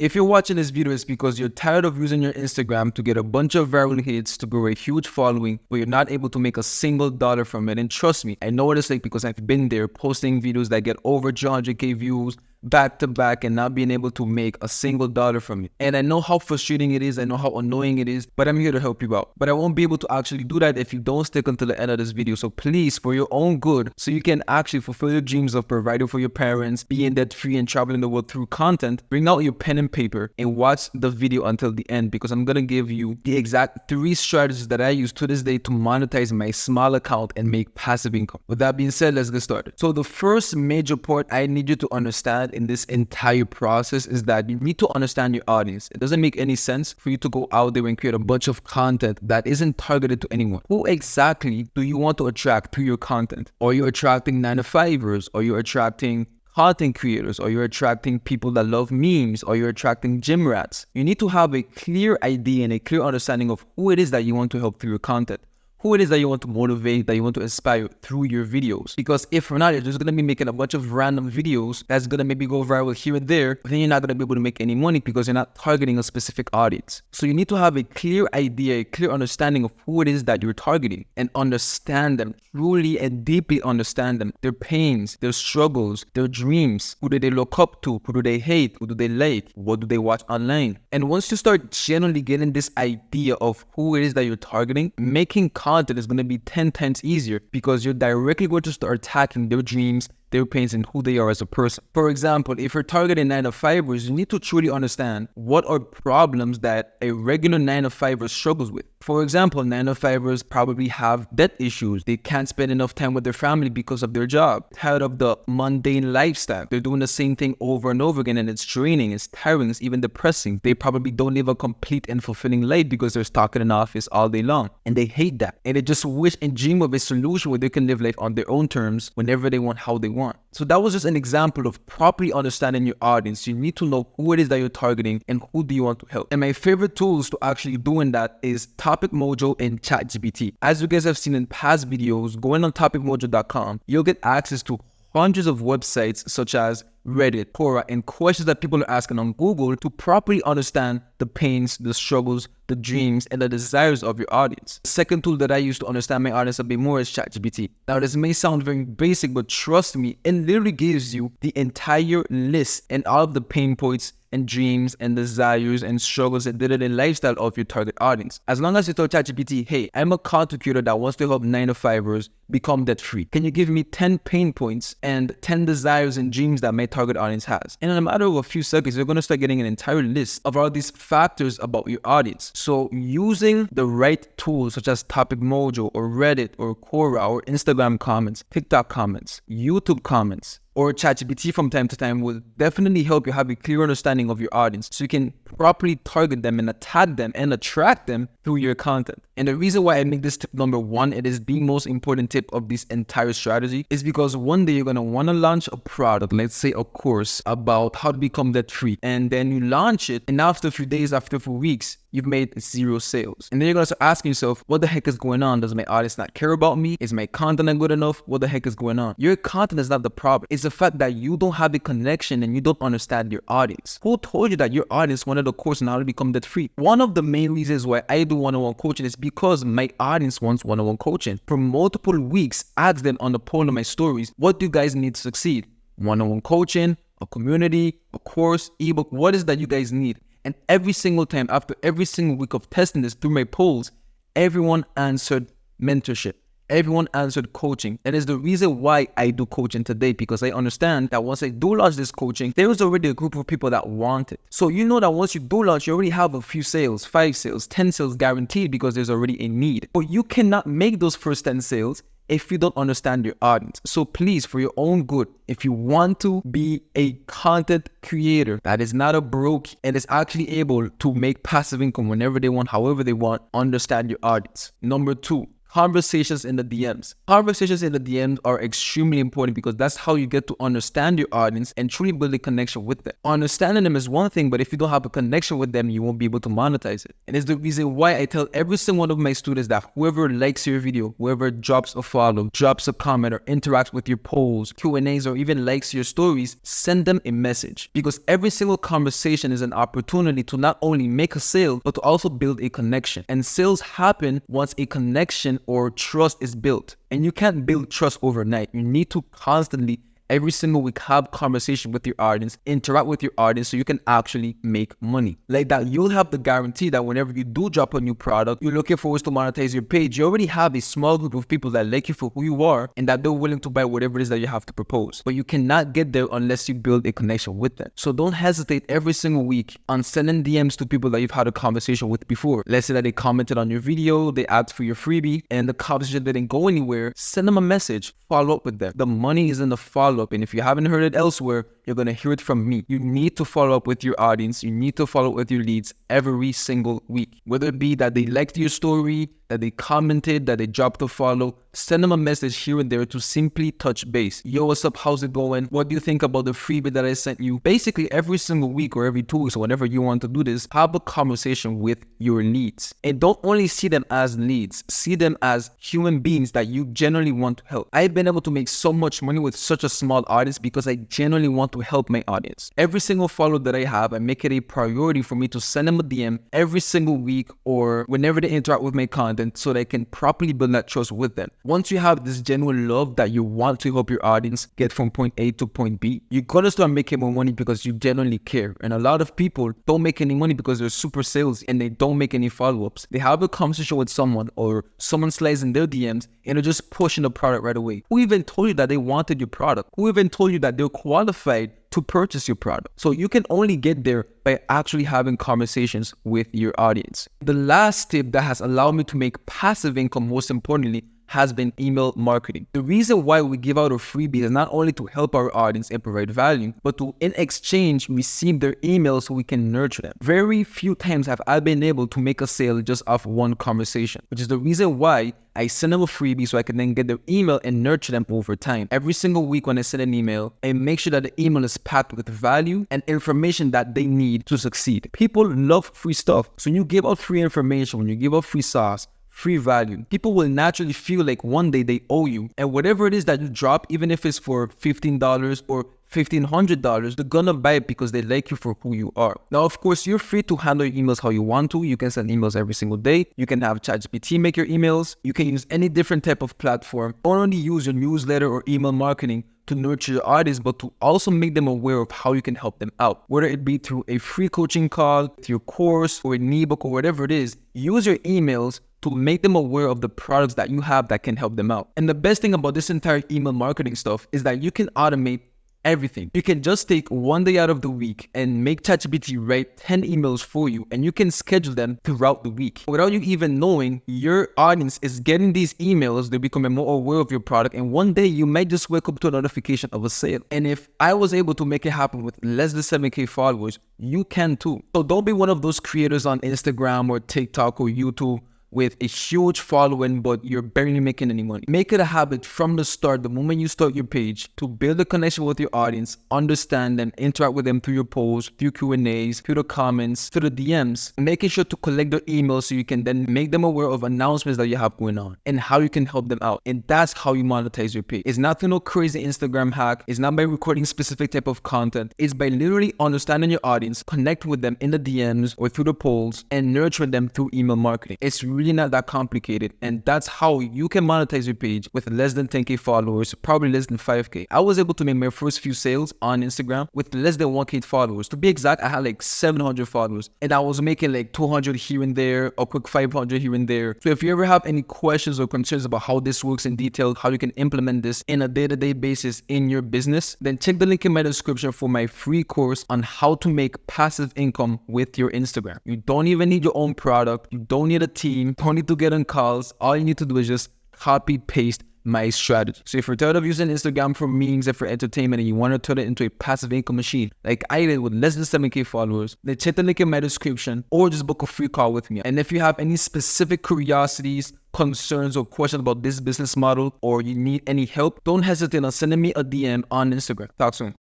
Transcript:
If you're watching this video, it's because you're tired of using your Instagram to get a bunch of viral hits to grow a huge following, but you're not able to make a single dollar from it. And trust me, I know what it's like because I've been there posting videos that get over 200k views back to back and not being able to make a single dollar from it. And I know how frustrating it is, I know how annoying it is, but I'm here to help you out. But I won't be able to actually do that if you don't stick until the end of this video. So please, for your own good, so you can actually fulfill your dreams of providing for your parents, being debt free and traveling the world through content, bring out your pen and paper and watch the video until the end, because I'm gonna give you the exact 3 strategies that I use to this day to monetize my small account and make passive income. With that being said, let's get started. So the first major part I need you to understand in this entire process is that you need to understand your audience. It doesn't make any sense for you to go out there and create a bunch of content that isn't targeted to anyone. Who exactly do you want to attract through your content? Are you attracting 9-to-5ers? Are you attracting content creators? Are you attracting people that love memes? Are you attracting gym rats? You need to have a clear idea and a clear understanding of who it is that you want to help through your content, who it is that you want to motivate, that you want to inspire through your videos. Because if not, you're just going to be making a bunch of random videos that's going to maybe go viral here and there, but then you're not going to be able to make any money because you're not targeting a specific audience. So you need to have a clear idea, a clear understanding of who it is that you're targeting and understand them, truly and deeply understand them, their pains, their struggles, their dreams. Who do they look up to? Who do they hate? Who do they like? What do they watch online? And once you start generally getting this idea of who it is that you're targeting, making content is going to be 10 times easier because you're directly going to start attacking their dreams, their pains, and who they are as a person. For example, if you're targeting 9-to-5ers, you need to truly understand what are problems that a regular 9-to-5er struggles with. For example, 9-to-5ers probably have debt issues. They can't spend enough time with their family because of their job. Tired of the mundane lifestyle. They're doing the same thing over and over again, and it's draining, it's tiring, it's even depressing. They probably don't live a complete and fulfilling life because they're stuck in an office all day long, and they hate that. And they just wish and dream of a solution where they can live life on their own terms, whenever they want, how they want. So that was just an example of properly understanding your audience. You need to know who it is that you're targeting and who do you want to help. And my favorite tools to actually doing that is Topic Mojo and ChatGPT. As you guys have seen in past videos, going on topicmojo.com, you'll get access to hundreds of websites such as Reddit, Quora, and questions that people are asking on Google to properly understand the pains, the struggles, the dreams, and the desires of your audience. The second tool that I use to understand my audience a bit more is ChatGPT. Now, this may sound very basic, but trust me, it literally gives you the entire list and all of the pain points and dreams and desires and struggles and day-to-day lifestyle of your target audience. As long as you tell ChatGPT, hey, I'm a content creator that wants to help 9-to-5ers become debt-free. Can you give me 10 pain points and 10 desires and dreams that my target audience has? And in a matter of a few seconds, you're going to start getting an entire list of all these factors about your audience. So using the right tools such as Topic Mojo or Reddit or Quora or Instagram comments, TikTok comments, YouTube comments, or ChatGPT from time to time will definitely help you have a clear understanding of your audience so you can properly target them and attack them and attract them through your content. And the reason why I make this tip number 1, it is the most important tip of this entire strategy, is because one day you're going to want to launch a product, let's say a course about how to become debt free, and then you launch it, and after a few days, after a few weeks, you've made 0 sales. And then you're going to start asking yourself, what the heck is going on? Does my audience not care about me? Is my content not good enough? What the heck is going on? Your content is not the problem. It's the fact that you don't have a connection and you don't understand your audience. Who told you that your audience wanted a course on how to become debt free? One of the main reasons why I do one-on-one coaching is because my audience wants one-on-one coaching. For multiple weeks, ask them on the poll of my stories, what do you guys need to succeed? One-on-one coaching, a community, a course, ebook, what is that you guys need? And every single time, after every single week of testing this through my polls, everyone answered mentorship. Everyone answered coaching. That is the reason why I do coaching today, because I understand that once I do launch this coaching, there is already a group of people that want it. So you know that once you do launch, you already have a few sales, 5 sales, 10 sales guaranteed because there's already a need. But you cannot make those first 10 sales if you don't understand your audience. So please, for your own good, if you want to be a content creator that is not a broke and is actually able to make passive income whenever they want, however they want, understand your audience. Number 2, conversations in the DMs. Conversations in the DMs are extremely important because that's how you get to understand your audience and truly build a connection with them. Understanding them is one thing, but if you don't have a connection with them, you won't be able to monetize it. And it's the reason why I tell every single one of my students that whoever likes your video, whoever drops a follow, drops a comment, or interacts with your polls, Q&As, or even likes your stories, send them a message. Because every single conversation is an opportunity to not only make a sale, but to also build a connection. And sales happen once a connection or trust is built. And you can't build trust overnight. You need to constantly, every single week, have conversation with your audience, interact with your audience so you can actually make money. Like that, you'll have the guarantee that whenever you do drop a new product, you're looking for ways to monetize your page, you already have a small group of people that like you for who you are and that they're willing to buy whatever it is that you have to propose. But you cannot get there unless you build a connection with them. So don't hesitate every single week on sending DMs to people that you've had a conversation with before. Let's say that they commented on your video, they asked for your freebie, and the conversation didn't go anywhere. Send them a message, follow up with them. The money is in the follow-up. And if you haven't heard it elsewhere, you're going to hear it from me. You need to follow up with your audience. You need to follow up with your leads every single week. Whether it be that they liked your story, that they commented, that they dropped a follow, send them a message here and there to simply touch base. Yo, what's up? How's it going? What do you think about the freebie that I sent you? Basically, every single week or every 2 weeks, or whenever you want to do this, have a conversation with your leads. And don't only see them as leads, see them as human beings that you genuinely want to help. I've been able to make so much money with such a small audience because I genuinely want to help my audience. Every single follower that I have, I make it a priority for me to send them a DM every single week or whenever they interact with my content, so that I can properly build that trust with them. Once you have this genuine love that you want to help your audience get from point A to point B, you're gonna start making more money because you genuinely care. And a lot of people don't make any money because they're super salesy and they don't make any follow-ups. They have a conversation with someone or someone slides in their DMs and they're just pushing the product right away. Who even told you that they wanted your product? Who even told you that they're qualified to purchase your product? So you can only get there by actually having conversations with your audience. The last tip that has allowed me to make passive income, most importantly, has been email marketing. The reason why we give out a freebie is not only to help our audience and provide value, but to, in exchange, receive their emails so we can nurture them. Very few times have I been able to make a sale just off one conversation, which is the reason why I send them a freebie so I can then get their email and nurture them over time. Every single week when I send an email, I make sure that the email is packed with value and information that they need to succeed. People love free stuff. So when you give out free information, when you give out free sauce, free value, people will naturally feel like one day they owe you. And whatever it is that you drop, even if it's for $15 or $1,500, they're gonna buy it because they like you for who you are. Now, of course, you're free to handle your emails how you want to. You can send emails every single day. You can have ChatGPT make your emails. You can use any different type of platform. Don't only use your newsletter or email marketing to nurture your audience, but to also make them aware of how you can help them out. Whether it be through a free coaching call, through your course, or an ebook, or whatever it is, use your emails to make them aware of the products that you have that can help them out. And the best thing about this entire email marketing stuff is that you can automate everything. You can just take one day out of the week and make ChatGPT write 10 emails for you, and you can schedule them throughout the week. Without you even knowing, your audience is getting these emails, they're becoming more aware of your product, and one day you might just wake up to a notification of a sale. And if I was able to make it happen with less than 7K followers, you can too. So don't be one of those creators on Instagram or TikTok or YouTube with a huge following, but you're barely making any money. Make it a habit from the start, the moment you start your page, to build a connection with your audience, understand them, interact with them through your posts, through Q&As, through the comments, through the DMs, making sure to collect their emails so you can then make them aware of announcements that you have going on and how you can help them out. And that's how you monetize your page. It's not through no crazy Instagram hack. It's not by recording specific type of content. It's by literally understanding your audience, connect with them in the DMs or through the polls, and nurturing them through email marketing. It's really not that complicated, and that's how you can monetize your page with less than 10K followers, probably less than 5K. I was able to make my first few sales on Instagram with less than 1K followers. To be exact, I had like 700 followers, and I was making like 200 here and there, a quick 500 here and there. So if you ever have any questions or concerns about how this works in detail, how you can implement this in a day-to-day basis in your business, then check the link in my description for my free course on how to make passive income with your Instagram. You don't even need your own product. You don't need a team. Don't need to get on calls. All you need to do is just copy, paste my strategy. So if you're tired of using Instagram for memes and for entertainment and you want to turn it into a passive income machine, like I did with less than 7K followers, then check the link in my description or just book a free call with me. And if you have any specific curiosities, concerns, or questions about this business model, or you need any help, don't hesitate on sending me a DM on Instagram. Talk soon.